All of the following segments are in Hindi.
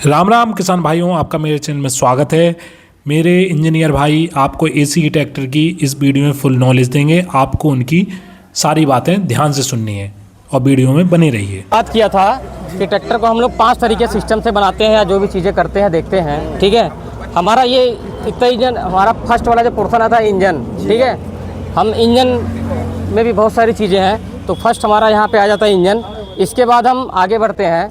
राम राम किसान भाइयों, आपका मेरे चैनल में स्वागत है। मेरे इंजीनियर भाई आपको एसी ट्रैक्टर की इस वीडियो में फुल नॉलेज देंगे। आपको उनकी सारी बातें ध्यान से सुननी है और वीडियो में बने रहिए। बात किया था कि ट्रैक्टर को हम लोग 5 तरीके सिस्टम से बनाते हैं या जो भी चीज़ें करते हैं देखते हैं। ठीक है, हमारा ये इतना इंजन, हमारा फर्स्ट वाला जो पोर्सन आता है इंजन। ठीक है, हम इंजन में भी बहुत सारी चीज़ें हैं, तो फर्स्ट हमारा यहाँ पे आ जाता है इंजन। इसके बाद हम आगे बढ़ते हैं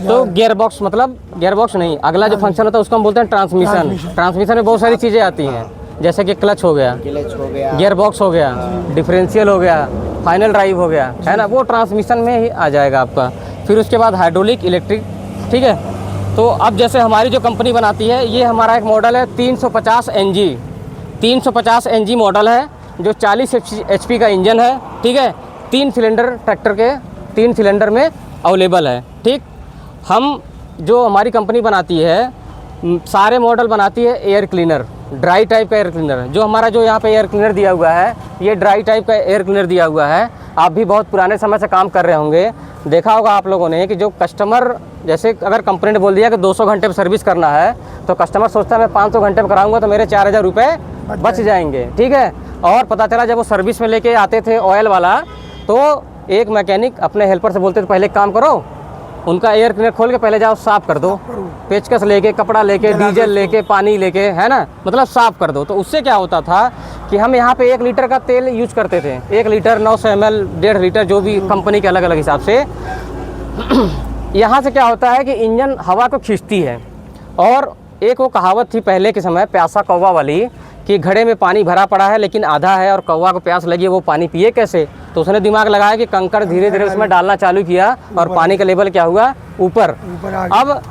तो गियर बॉक्स, मतलब गियर बॉक्स नहीं, अगला जो फंक्शन होता है उसको हम बोलते हैं ट्रांसमिशन। ट्रांसमिशन में बहुत सारी चीज़ें आती हैं, जैसे कि क्लच हो गया, गियर बॉक्स हो गया, डिफरेंशियल हो गया, फाइनल ड्राइव हो गया, है ना, वो ट्रांसमिशन में ही आ जाएगा आपका। फिर उसके बाद हाइड्रोलिक, इलेक्ट्रिक। ठीक है, तो अब जैसे हमारी जो कंपनी बनाती है, ये हमारा एक मॉडल है 350 NG। 350 NG मॉडल है जो 40 HP का इंजन है। ठीक है, 3 सिलेंडर ट्रैक्टर के 3 सिलेंडर में अवेलेबल है। ठीक, हम जो हमारी कंपनी बनाती है, सारे मॉडल बनाती है एयर क्लीनर, ड्राई टाइप का एयर क्लीनर। जो हमारा जो यहाँ पे एयर क्लीनर दिया हुआ है, ये ड्राई टाइप का एयर क्लीनर दिया हुआ है। आप भी बहुत पुराने समय से काम कर रहे होंगे, देखा होगा आप लोगों ने कि जो कस्टमर, जैसे अगर कंपनी ने बोल दिया कि 200 घंटे पर सर्विस करना है, तो कस्टमर सोचता है मैं 500 घंटे पर कराऊंगा तो मेरे 4000 रुपये बच जाएंगे। ठीक है, और पता चला जब वो सर्विस में लेके आते थे ऑयल वाला, तो एक मैकेनिक अपने हेल्पर से बोलते थे पहले काम करो, उनका एयर क्लीनर खोल के पहले जाओ साफ़ कर दो, पेचकस लेके, कपड़ा लेके, डीजल लेके, पानी लेके, है ना, मतलब साफ़ कर दो। तो उससे क्या होता था कि हम यहाँ पे 1 लीटर का तेल यूज करते थे, 1 लीटर, 900 ml, 1.5 लीटर, जो भी कंपनी के अलग अलग हिसाब से। यहाँ से क्या होता है कि इंजन हवा को खींचती है। और एक वो कहावत थी पहले के समय, प्यासा कौवा वाली, कि घड़े में पानी भरा पड़ा है लेकिन आधा है और कौवा को प्यास लगी है, वो पानी पिए कैसे। तो उसने दिमाग लगाया कि कंकड़ धीरे धीरे उसमें डालना चालू किया और पानी का लेवल क्या हुआ, ऊपर। अब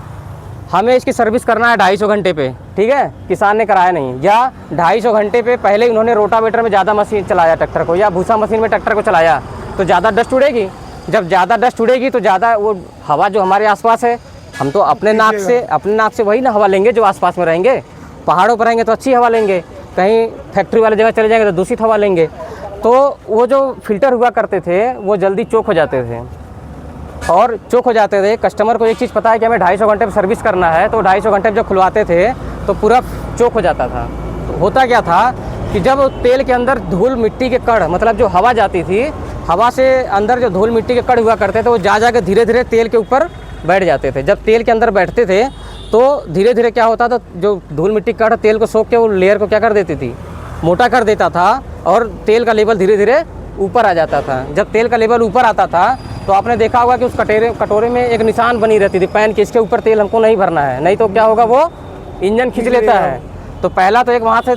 हमें इसकी सर्विस करना है 250 घंटे पे। ठीक है, किसान ने कराया नहीं, या 250 घंटे पे पहले उन्होंने रोटावेटर में ज़्यादा मशीन चलाया ट्रैक्टर को, या भूसा मशीन में ट्रैक्टर को चलाया, तो ज़्यादा डस्ट उड़ेगी। जब ज़्यादा डस्ट उड़ेगी तो ज़्यादा वो हवा जो हमारे आसपास है, हम तो अपने नाक से वही ना हवा लेंगे जो आसपास में रहेंगे। पहाड़ों पर रहेंगे तो अच्छी हवा लेंगे, कहीं फैक्ट्री वाले जगह चले जाएंगे तो दूषित हवा लेंगे। तो वो जो फिल्टर हुआ करते थे वो जल्दी चोक हो जाते थे, और चोक हो जाते थे। कस्टमर को एक चीज़ पता है कि हमें 250 घंटे पर सर्विस करना है, तो 250 घंटे जब खुलवाते थे तो पूरा चोक हो जाता था। तो होता क्या था कि जब तेल के अंदर धूल मिट्टी के कण, मतलब जो हवा जाती थी, हवा से अंदर जो धूल मिट्टी के कण हुआ करते थे, वो जा के धीरे धीरे तेल के ऊपर बैठ जाते थे। जब तेल के अंदर बैठते थे तो धीरे धीरे क्या होता था, जो धूल मिट्टी कण तेल को सोख के वो लेयर को क्या कर देती थी, मोटा कर देता था, और तेल का लेवल धीरे धीरे ऊपर आ जाता था। जब तेल का लेवल ऊपर आता था तो आपने देखा होगा कि उस कटोरे में एक निशान बनी रहती थी पैन की, इसके ऊपर तेल हमको नहीं भरना है, नहीं तो क्या होगा, वो इंजन खींच लेता है। तो पहला तो एक वहाँ से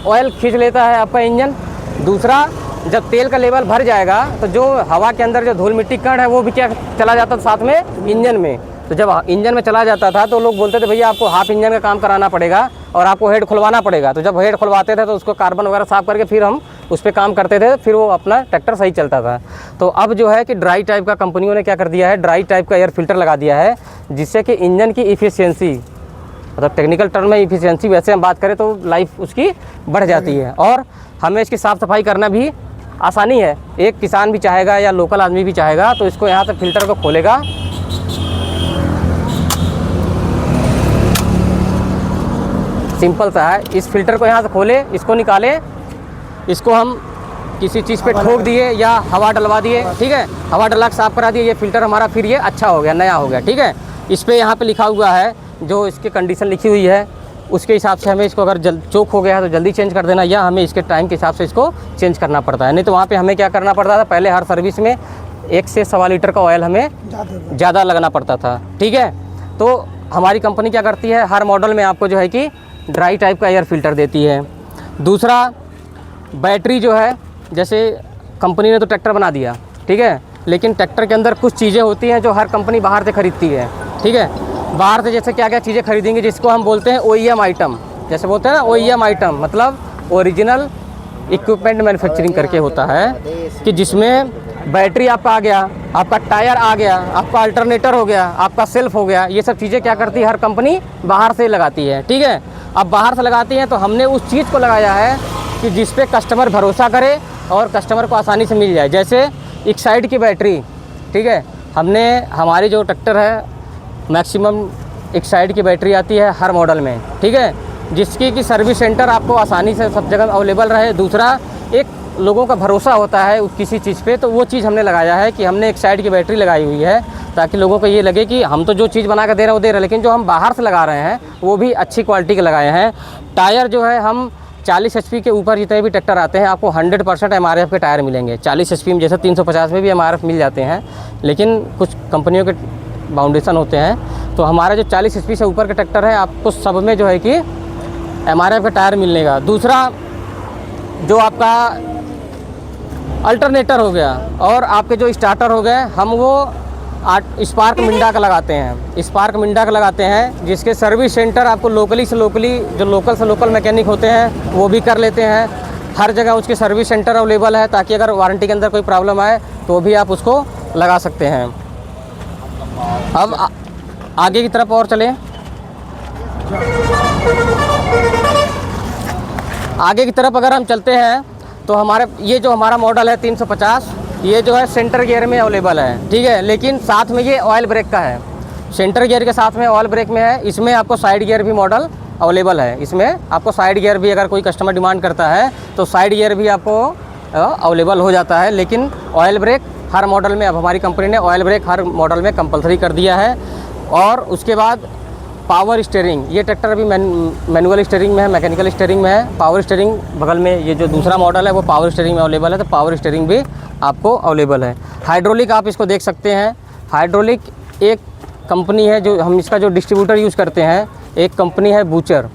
ऑयल खींच लेता है आपका इंजन। दूसरा, जब तेल का लेवल भर जाएगा तो जो हवा के अंदर जो धूल मिट्टी कण है वो भी क्या चला जाता था साथ में इंजन में। तो जब इंजन में चला जाता था तो लोग बोलते थे भैया आपको हाफ इंजन का काम कराना पड़ेगा और आपको हेड खुलवाना पड़ेगा। तो जब हेड खुलवाते थे तो उसको कार्बन वगैरह साफ करके फिर हम उस पर काम करते थे, फिर वो अपना ट्रैक्टर सही चलता था। तो अब जो है कि ड्राई टाइप का कंपनियों ने क्या कर दिया है, ड्राई टाइप का एयर फिल्टर लगा दिया है, जिससे कि इंजन की इफिशियंसी, मतलब टेक्निकल टर्म में इफिशियंसी वैसे हम बात करें तो लाइफ उसकी बढ़ जाती है, और हमें इसकी साफ़ सफाई करना भी आसानी है। एक किसान भी चाहेगा या लोकल आदमी भी चाहेगा तो इसको यहाँ से फिल्टर को खोलेगा, सिंपल सा है। इस फिल्टर को यहाँ से खोले, इसको निकाले, इसको हम किसी चीज़ पे ठोक दिए या हवा डलवा दिए। ठीक है, हवा डला के साफ़ करा दिए, ये फिल्टर हमारा फिर ये अच्छा हो गया, नया हो गया। ठीक है, इस पर यहाँ पे लिखा हुआ है, जो इसकी कंडीशन लिखी हुई है उसके हिसाब से हमें इसको, अगर चोक हो गया है तो जल्दी चेंज कर देना, या हमें इसके टाइम के हिसाब से इसको चेंज करना पड़ता है। नहीं तो वहाँ पे हमें क्या करना पड़ता था, पहले हर सर्विस में 1 से 1.25 लीटर का ऑयल हमें ज़्यादा लगना पड़ता था। ठीक है, तो हमारी कंपनी क्या करती है, हर मॉडल में आपको जो है कि ड्राई टाइप का एयर फिल्टर देती है। दूसरा, बैटरी जो है, जैसे कंपनी ने तो ट्रैक्टर बना दिया, ठीक है, लेकिन ट्रैक्टर के अंदर कुछ चीज़ें होती हैं जो हर कंपनी बाहर से ख़रीदती है। ठीक है, बाहर से जैसे क्या क्या चीज़ें खरीदेंगे, जिसको हम बोलते हैं OEM आइटम। जैसे बोलते हैं ना OEM आइटम, मतलब ओरिजिनल इक्विपमेंट मैन्युफैक्चरिंग करके होता है, कि जिसमें बैटरी आपका आ गया, आपका टायर आ गया, आपका अल्टरनेटर हो गया, आपका सेल्फ हो गया। ये सब चीज़ें क्या करती है, हर कंपनी बाहर से लगाती है। ठीक है, अब बाहर से लगाती हैं तो हमने उस चीज़ को लगाया है कि जिस पे कस्टमर भरोसा करे और कस्टमर को आसानी से मिल जाए। जैसे एक्साइड की बैटरी, ठीक है, हमने, हमारी जो ट्रैक्टर है मैक्सिमम एक साइड की बैटरी आती है हर मॉडल में, ठीक है, जिसकी कि सर्विस सेंटर आपको आसानी से सब जगह अवेलेबल रहे। दूसरा, एक लोगों का भरोसा होता है किसी चीज़ पे, तो वो चीज़ हमने लगाया है कि हमने एक साइड की बैटरी लगाई हुई है, ताकि लोगों को ये लगे कि हम तो जो चीज़ बना कर दे रहे हैं वो दे रहे हैं, लेकिन जो हम बाहर से लगा रहे हैं वो भी अच्छी क्वालिटी के लगाए हैं। टायर जो है हम 40 HP के ऊपर जितने भी ट्रैक्टर आते हैं आपको 100% MRF के टायर मिलेंगे। 40 HP में जैसे 350 में भी MRF मिल जाते हैं, लेकिन कुछ कंपनियों के बाउंडेशन होते हैं। तो हमारा जो 40 HP से ऊपर के ट्रैक्टर है आपको सब में जो है कि MRF का टायर मिलेगा। दूसरा, जो आपका अल्टरनेटर हो गया और आपके जो स्टार्टर हो गए, हम वो स्पार्क मिंडा का लगाते हैं, स्पार्क मिंडा का लगाते हैं, जिसके सर्विस सेंटर आपको लोकली से लोकली, जो लोकल से लोकल मैकेनिक होते हैं वो भी कर लेते हैं। हर जगह उसके सर्विस सेंटर अवेलेबल है, ताकि अगर वारंटी के अंदर कोई प्रॉब्लम आए तो भी आप उसको लगा सकते हैं। अब आगे की तरफ और चलें। आगे की तरफ अगर हम चलते हैं तो हमारे ये जो हमारा मॉडल है 350, ये जो है सेंटर गियर में अवेलेबल है, ठीक है, लेकिन साथ में ये ऑयल ब्रेक का है। सेंटर गियर के साथ में ऑयल ब्रेक में है। इसमें आपको साइड गियर भी मॉडल अवेलेबल है। इसमें आपको साइड गियर भी, अगर कोई कस्टमर डिमांड करता है तो साइड गियर भी आपको अवेलेबल हो जाता है। लेकिन ऑयल ब्रेक हर मॉडल में, अब हमारी कंपनी ने ऑयल ब्रेक हर मॉडल में कंपलसरी कर दिया है। और उसके बाद पावर स्टीयरिंग, ये ट्रैक्टर अभी मैनुअल स्टीयरिंग में है, मैकेनिकल स्टीयरिंग में है। पावर स्टीयरिंग बगल में ये जो दूसरा मॉडल है वो पावर स्टीयरिंग में अवेलेबल है, तो पावर स्टीयरिंग भी आपको अवेलेबल है। हाइड्रोलिक आप इसको देख सकते हैं। हाइड्रोलिक एक कंपनी है जो हम इसका जो डिस्ट्रीब्यूटर यूज़ करते हैं, एक कंपनी है बूचर,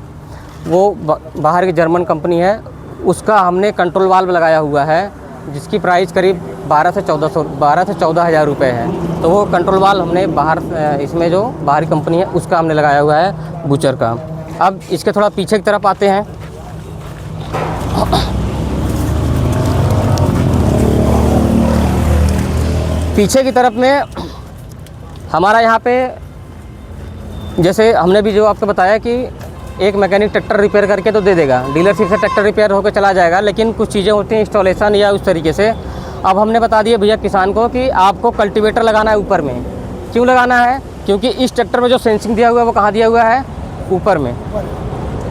वो बाहर की जर्मन कंपनी है, उसका हमने कंट्रोल वाल्व लगाया हुआ है, जिसकी प्राइस करीब 12 से 14 हज़ार रुपये है। तो वो कंट्रोल वाल्व हमने बाहर, इसमें जो बाहरी कंपनी है उसका हमने लगाया हुआ है बूचर का। अब इसके थोड़ा पीछे की तरफ आते हैं। पीछे की तरफ में हमारा यहाँ पे, जैसे हमने भी जो आपको बताया कि एक मैकेनिक ट्रैक्टर रिपेयर करके तो दे देगा, डीलरशिप से ट्रैक्टर रिपेयर होकर चला जाएगा, लेकिन कुछ चीज़ें होती हैं इंस्टॉलेशन या उस तरीके से। अब हमने बता दिया भैया किसान को कि आपको कल्टीवेटर लगाना है ऊपर में। क्यों लगाना है? क्योंकि इस ट्रैक्टर में जो सेंसिंग दिया हुआ है वो कहाँ दिया हुआ है? ऊपर में।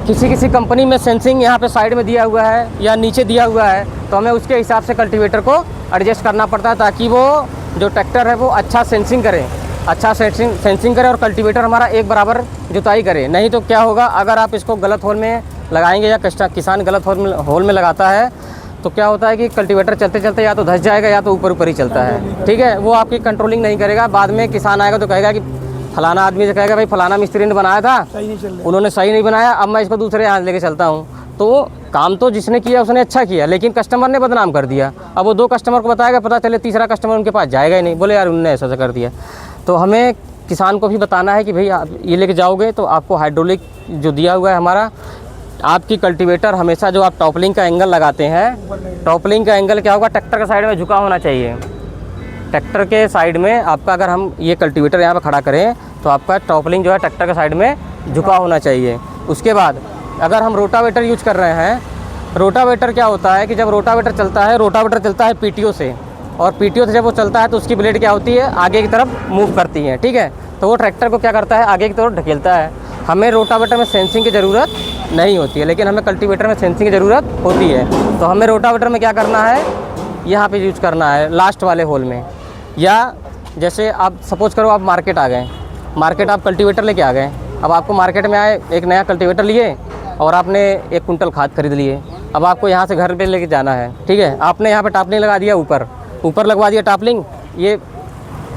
किसी कंपनी में सेंसिंग यहाँ पे साइड में दिया हुआ है या नीचे दिया हुआ है, तो हमें उसके हिसाब से कल्टीवेटर को एडजस्ट करना पड़ता है, ताकि वो जो ट्रैक्टर है वो अच्छा सेंसिंग करे, और कल्टीवेटर हमारा एक बराबर जुताई करे। नहीं तो क्या होगा, अगर आप इसको गलत होल में लगाएंगे या किसान गलत होल में लगाता है तो क्या होता है कि कल्टीवेटर चलते चलते या तो धंस जाएगा या तो ऊपर ही चलता है, ठीक है। वो आपकी कंट्रोलिंग नहीं करेगा। बाद में किसान आएगा तो कहेगा कि फलाना आदमी से कहेगा भाई फलाना मिस्त्री ने बनाया था, उन्होंने सही नहीं बनाया, अब मैं इसको दूसरे यहाँ लेके चलता हूँ। तो काम तो जिसने किया उसने अच्छा किया, लेकिन कस्टमर ने बदनाम कर दिया। अब वो 2 कस्टमर को बताएगा, पता चले तीसरा कस्टमर उनके पास जाएगा ही नहीं, बोले यार उन्होंने ऐसा कर दिया। तो हमें किसान को भी बताना है कि भाई आप ये लेके जाओगे तो आपको हाइड्रोलिक जो दिया हुआ है हमारा, आपकी कल्टीवेटर हमेशा जो आप टॉपलिंग का एंगल लगाते हैं, टॉपलिंग का एंगल क्या होगा, ट्रैक्टर के साइड में झुका होना चाहिए। ट्रैक्टर के साइड में आपका, अगर हम ये कल्टीवेटर यहाँ पर खड़ा करें तो आपका टॉपलिंग जो है ट्रैक्टर के साइड में झुका होना चाहिए। उसके बाद अगर हम रोटावेटर यूज कर रहे हैं, रोटावेटर क्या होता है कि जब रोटावेटर चलता है पीटीओ से, और पीटीओ से जब वो चलता है तो उसकी ब्लेड क्या होती है, आगे की तरफ मूव करती है, ठीक है। तो वो ट्रैक्टर को क्या करता है, आगे की तरफ ढकेलता है। हमें रोटावेटर में सेंसिंग की ज़रूरत नहीं होती है, लेकिन हमें कल्टीवेटर में सेंसिंग की ज़रूरत होती है। तो हमें रोटावेटर में क्या करना है, यहाँ पे यूज करना है लास्ट वाले होल में। या जैसे आप सपोज करो आप मार्केट आ गए, मार्केट आप कल्टीवेटर लेके आ गए, अब आपको मार्केट में आए, एक नया कल्टीवेटर लिए और आपने 1 कुंटल खाद खरीद लिए। अब आपको यहाँ से घर पे लेके जाना है, ठीक है। आपने यहाँ पे टापलिंग लगा दिया, ऊपर लगवा दिया टापलिंग। ये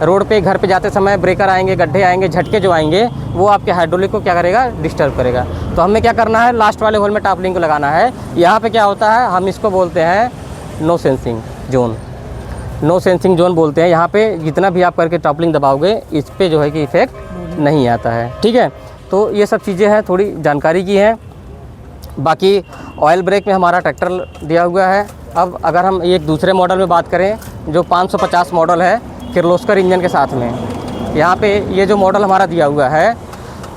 रोड पे घर पे जाते समय ब्रेकर आएंगे, गड्ढे आएंगे, झटके जो आएंगे वो आपके हाइड्रोलिक को क्या करेगा, डिस्टर्ब करेगा। तो हमें क्या करना है, लास्ट वाले होल में टापलिंग को लगाना है। यहाँ पे क्या होता है, हम इसको बोलते हैं no sensing zone, no sensing zone बोलते हैं। यहाँ पे जितना भी आप करके टापलिंग दबाओगे इस पर जो है कि इफेक्ट नहीं आता है, ठीक है। तो ये सब चीज़ें हैं, थोड़ी जानकारी की हैं। बाकी ऑयल ब्रेक में हमारा ट्रैक्टर दिया हुआ है। अब अगर हम एक दूसरे मॉडल में बात करें, जो 550 मॉडल है किर्लोस्कर इंजन के साथ में, यहाँ पे ये जो मॉडल हमारा दिया हुआ है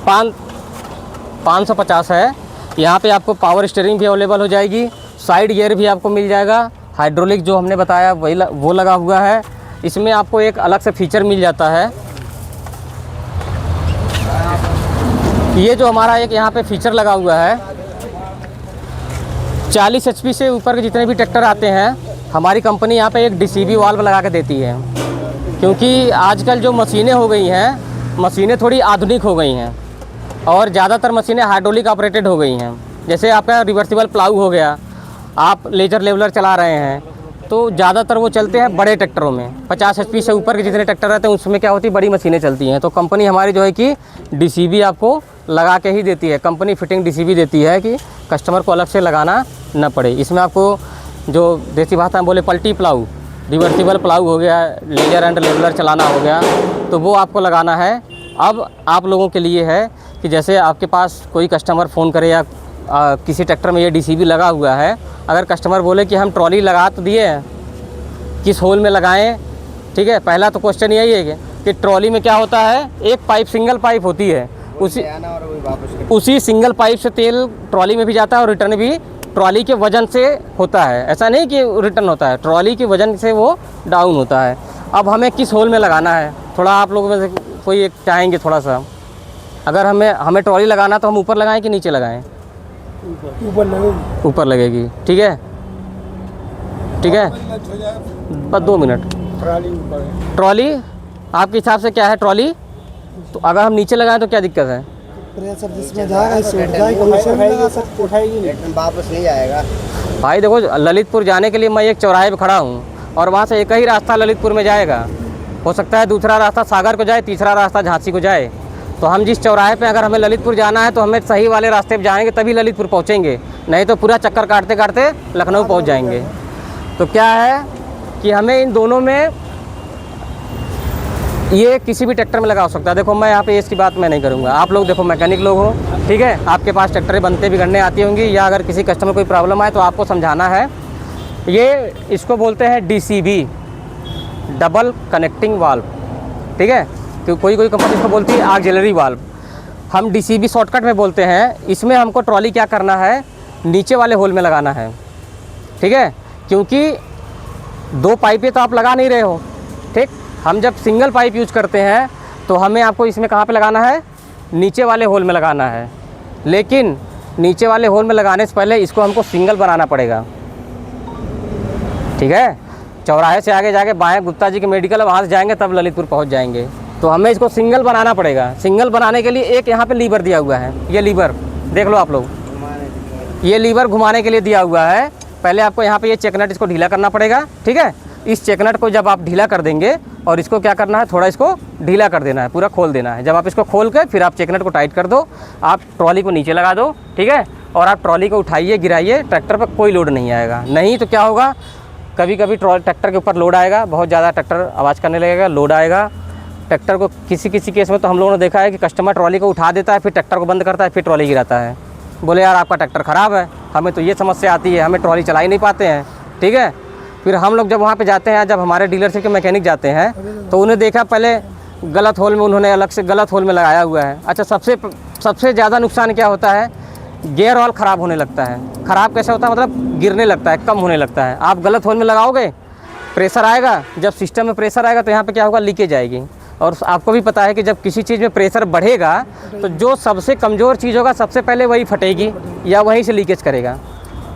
550 है। यहाँ पे आपको पावर स्टीयरिंग भी अवेलेबल हो जाएगी, साइड गियर भी आपको मिल जाएगा, हाइड्रोलिक जो हमने बताया वही वो लगा हुआ है। इसमें आपको एक अलग से फीचर मिल जाता है, ये जो हमारा एक यहाँ पे फीचर लगा हुआ है, 40 HP से ऊपर के जितने भी ट्रैक्टर आते हैं हमारी कंपनी यहाँ पे एक DCB वाल्व लगा के देती है। क्योंकि आजकल जो मशीनें हो गई हैं, मशीनें थोड़ी आधुनिक हो गई हैं और ज़्यादातर मशीनें हाइड्रोलिक ऑपरेटेड हो गई हैं। जैसे आपका रिवर्सिबल प्लाऊ हो गया, आप लेजर लेवलर चला रहे हैं तो ज़्यादातर वो चलते हैं बड़े ट्रैक्टरों में। 50 HP से ऊपर के जितने ट्रैक्टर रहते हैं उसमें क्या होती है, बड़ी मशीनें चलती हैं। तो कंपनी हमारी जो है कि DCB आपको लगा के ही देती है, कंपनी फिटिंग DCB देती है कि कस्टमर को अलग से लगाना न पड़े। इसमें आपको जो देसी भाषा में बोले पलटी प्लाऊ, रिवर्सिबल प्लाऊ हो गया, लेजर एंड लेवलर चलाना हो गया, तो वो आपको लगाना है। अब आप लोगों के लिए है कि जैसे आपके पास कोई कस्टमर फ़ोन करे या किसी ट्रैक्टर में ये DCB लगा हुआ है, अगर कस्टमर बोले कि हम ट्रॉली लगा तो दिए हैं, किस होल में लगाएं, ठीक है। पहला तो क्वेश्चन यही है कि ट्रॉली में क्या होता है, एक पाइप सिंगल पाइप होती है, उसी सिंगल पाइप से तेल ट्रॉली में भी जाता है और रिटर्न भी ट्रॉली के वजन से होता है। ऐसा नहीं कि रिटर्न होता है, ट्रॉली के वजन से वो डाउन होता है। अब हमें किस होल में लगाना है, थोड़ा आप लोगों में से कोई एक चाहेंगे थोड़ा सा, अगर हमें ट्रॉली लगाना तो हम ऊपर लगाएं कि नीचे लगाएं? ऊपर लगेगी। ऊपर लगेगी, ठीक है, ठीक है। बस 2 मिनट। ट्रॉली आपके हिसाब से क्या है ट्रॉली? तो अगर हम नीचे लगाएं तो क्या दिक्कत है? प्रेशर जिसमें जाएगा इसमें जाएगा, ऊपर भी लगा सकते, उठाएगी नहीं, वापस नहीं आएगा। भाई देखो, ललितपुर जाने के लिए मैं एक चौराहे पे खड़ा हूँ और वहाँ से एक ही रास्ता ललितपुर में जाएगा। हो सकता है दूसरा रास्ता सागर को जाए, तीसरा रास्ता झांसी को जाए। तो हम जिस चौराहे पे अगर हमें ललितपुर जाना है तो हमें सही वाले रास्ते पे जाएंगे तभी ललितपुर पहुँचेंगे, नहीं तो पूरा चक्कर काटते काटते लखनऊ पहुँच जाएंगे। तो क्या है कि हमें इन दोनों में ये किसी भी ट्रैक्टर में लगा हो सकता है। देखो मैं यहाँ पे इसकी बात मैं नहीं करूँगा, आप लोग देखो मैकेनिक लोग हो, ठीक है, आपके पास ट्रैक्टरें बनते बिगड़ने आती होंगी या अगर किसी कस्टमर कोई प्रॉब्लम आए तो आपको समझाना है। ये इसको बोलते हैं DCB, डबल कनेक्टिंग वाल्व, ठीक है। तो कोई कंपनी इसको बोलती है ऑक्सिलरी वाल्व, हम DCB शॉर्टकट में बोलते हैं। इसमें हमको ट्रॉली क्या करना है, नीचे वाले होल में लगाना है, ठीक है, क्योंकि 2 पाइपें तो आप लगा नहीं रहे हो, ठीक। हम जब सिंगल पाइप यूज करते हैं तो हमें आपको इसमें कहाँ पे लगाना है, नीचे वाले होल में लगाना है। लेकिन नीचे वाले होल में लगाने से पहले इसको हमको सिंगल बनाना पड़ेगा, ठीक है। चौराहे से आगे जाके बाएं गुप्ता जी के मेडिकल है, वहाँ से जाएंगे तब ललितपुर पहुँच जाएंगे। तो हमें इसको सिंगल बनाना पड़ेगा। सिंगल बनाने के लिए एक यहाँ पे लीवर दिया हुआ है, ये लीवर देख लो आप लोग, ये लीवर घुमाने के लिए दिया हुआ है। पहले आपको यहाँ पे ये चेक नट इसको ढीला करना पड़ेगा, ठीक है। इस चेक नट को जब आप ढीला कर देंगे और इसको क्या करना है, थोड़ा इसको ढीला कर देना है, पूरा खोल देना है। जब आप इसको खोल के फिर आप चेक नट को टाइट कर दो, आप ट्रॉली को नीचे लगा दो, ठीक है, और आप ट्रॉली को उठाइए गिराइए, ट्रैक्टर पर कोई लोड नहीं आएगा। नहीं तो क्या होगा, कभी कभी ट्रैक्टर के ऊपर लोड आएगा, बहुत ज़्यादा ट्रैक्टर आवाज़ करने लगेगा, लोड आएगा ट्रैक्टर को। किसी केस में तो हम लोगों ने देखा है कि कस्टमर ट्रॉली को उठा देता है, फिर ट्रैक्टर को बंद करता है, फिर ट्रॉली गिराता है। बोले यार आपका ट्रैक्टर ख़राब है, हमें तो ये समस्या आती है, हमें ट्रॉली चला ही नहीं पाते हैं, ठीक है। फिर हम लोग जब वहाँ पे जाते हैं, जब हमारे डीलरशिप के मैकेनिक जाते हैं तो उन्हें देखा पहले गलत होल में, उन्होंने अलग से गलत होल में लगाया हुआ है। अच्छा, सबसे ज़्यादा नुकसान क्या होता है, गियर ऑयल ख़राब होने लगता है। ख़राब कैसे होता है, मतलब गिरने लगता है, कम होने लगता है। आप गलत होल में लगाओगे, प्रेशर आएगा, जब सिस्टम में प्रेशर आएगा तो यहाँ पे क्या होगा, लीकेज आएगी। और आपको भी पता है कि जब किसी चीज़ में प्रेशर बढ़ेगा तो जो सबसे कमज़ोर चीज़ होगा सबसे पहले वही फटेगी या वहीं से लीकेज करेगा।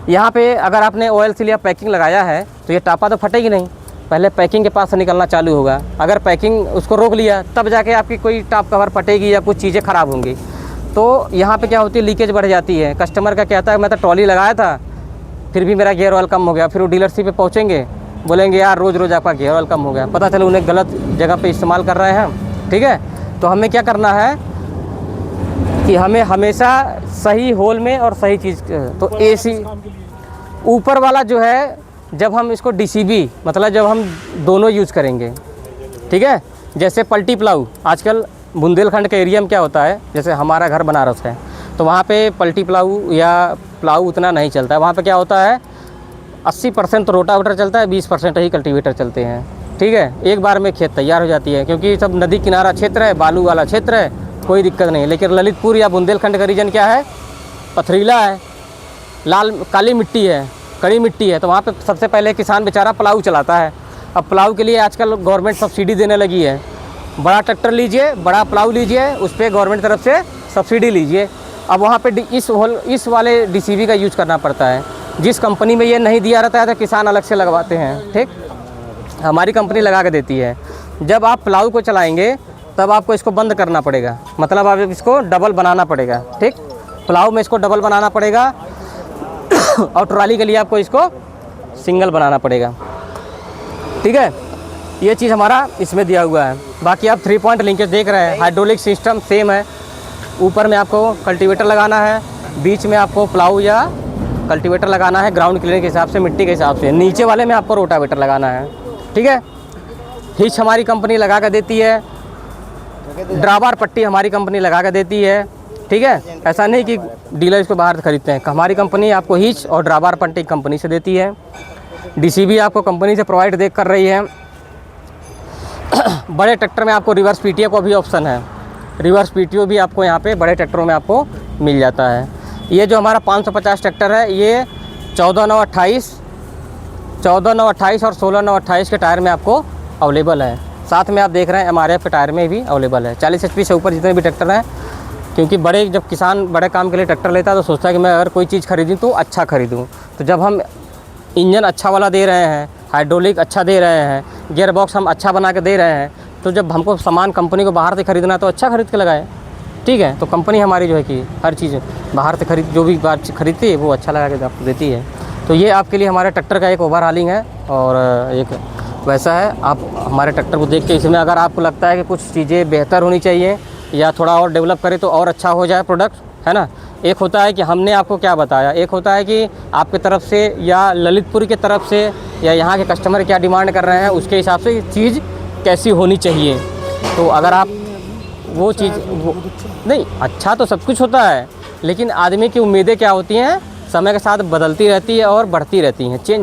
यहाँ पे अगर आपने ऑयल सील या पैकिंग लगाया है तो ये टापा तो फटेगी नहीं, पहले पैकिंग के पास से निकलना चालू होगा। अगर पैकिंग उसको रोक लिया तब जाके आपकी कोई टॉप कवर फटेगी या कुछ चीज़ें ख़राब होंगी। तो यहाँ पे क्या होती है, लीकेज बढ़ जाती है। कस्टमर का कहता है मैं तो ट्रॉली लगाया था फिर भी मेरा गियर ऑयल कम हो गया। फिर वो डीलरशिप पे पहुँचेंगे, बोलेंगे यार रोज़ रोज़ आपका गियर ऑयल कम हो गया, पता चले उन्हें गलत जगह पे इस्तेमाल कर रहे हैं, ठीक है। तो हमें क्या करना है कि हमें हमेशा सही होल में और सही चीज़, तो AC ऊपर वाला जो है, जब हम इसको DCB मतलब जब हम दोनों यूज़ करेंगे, ठीक है। जैसे पलटी प्लाऊ, आजकल बुंदेलखंड के एरिया में क्या होता है, जैसे हमारा घर बनारस है तो वहाँ पे पलटी प्लाऊ या प्लाऊ उतना नहीं चलता है। वहाँ पे क्या होता है, 80% तो रोटावेटर चलता है, 20% ही कल्टीवेटर चलते हैं, ठीक है। एक बार में खेत तैयार हो जाती है, क्योंकि सब नदी किनारा क्षेत्र है, बालू वाला क्षेत्र है, कोई दिक्कत नहीं। लेकिन ललितपुर या बुंदेलखंड का रीजन क्या है, पथरीला है, लाल काली मिट्टी है, कड़ी मिट्टी है, तो वहाँ पे सबसे पहले किसान बेचारा प्लाऊ चलाता है। अब प्लाऊ के लिए आजकल गवर्नमेंट सब्सिडी देने लगी है, बड़ा ट्रैक्टर लीजिए, बड़ा प्लाऊ लीजिए, उस पर गवर्नमेंट तरफ से सब्सिडी लीजिए। अब वहाँ पे इस वाले DCV का यूज करना पड़ता है। जिस कंपनी में ये नहीं दिया रहता है तो किसान अलग से लगवाते हैं, ठीक। हमारी कंपनी लगा के देती है। जब आप प्लाऊ को चलाएंगे तब आपको इसको बंद करना पड़ेगा, मतलब आप इसको डबल बनाना पड़ेगा, ठीक। प्लाऊ में इसको डबल बनाना पड़ेगा और ट्राली के लिए आपको इसको सिंगल बनाना पड़ेगा, ठीक है। ये चीज़ हमारा इसमें दिया हुआ है। बाकी आप 3 पॉइंट लिंकेज देख रहे हैं, हाइड्रोलिक सिस्टम सेम है। ऊपर में आपको कल्टीवेटर लगाना है, बीच में आपको प्लाऊ या कल्टीवेटर लगाना है ग्राउंड क्लियर के हिसाब से, मिट्टी के हिसाब से। नीचे वाले में आपको रोटावेटर लगाना है, ठीक है। हिच हमारी कंपनी लगा कर देती है, ड्राबर पट्टी हमारी कंपनी लगा कर देती है, ठीक है। ऐसा नहीं कि डीलर इसको बाहर से खरीदते हैं, हमारी कंपनी आपको हिच और ड्राबर पट्टी कंपनी से देती है। DCV आपको कंपनी से प्रोवाइड देख कर रही है। बड़े ट्रैक्टर में आपको रिवर्स PTO का भी ऑप्शन है, रिवर्स PTO भी आपको यहाँ पे बड़े ट्रैक्टरों में आपको मिल जाता है। ये जो हमारा 550 ट्रैक्टर है, ये 14/9/28 और 16/9/28 के टायर में आपको अवेलेबल है। साथ में आप देख रहे हैं MRF के टायर में भी अवेलेबल है। 40 HP से ऊपर जितने भी ट्रैक्टर हैं, क्योंकि जब किसान बड़े काम के लिए ट्रैक्टर लेता है तो सोचता है कि मैं अगर कोई चीज़ खरीदूँ तो अच्छा खरीदूँ। तो जब हम इंजन अच्छा वाला दे रहे हैं, हाइड्रोलिक अच्छा दे रहे हैं, गियर बॉक्स हम अच्छा बना के दे रहे हैं, तो जब हमको सामान कंपनी को बाहर से खरीदना है तो अच्छा खरीद के लगाए, ठीक है। तो कंपनी हमारी जो है कि हर चीज़ बाहर से जो भी बात खरीदती है वो अच्छा लगा के आपको देती है। तो ये आपके लिए हमारे ट्रैक्टर का एक ओवरहालिंग है और एक वैसा है। आप हमारे ट्रैक्टर को देख के इसमें अगर आपको लगता है कि कुछ चीज़ें बेहतर होनी चाहिए या थोड़ा और डेवलप करें तो और अच्छा हो जाए प्रोडक्ट, है ना। एक होता है कि हमने आपको क्या बताया, एक होता है कि आपकी तरफ से या ललितपुर की तरफ से या यहाँ के कस्टमर क्या डिमांड कर रहे हैं उसके हिसाब से चीज़ कैसी होनी चाहिए। तो अगर आप वो चीज़ नहीं, अच्छा तो सब कुछ होता है, लेकिन आदमी की उम्मीदें क्या होती हैं, समय के साथ बदलती रहती है और बढ़ती रहती हैं, चेंज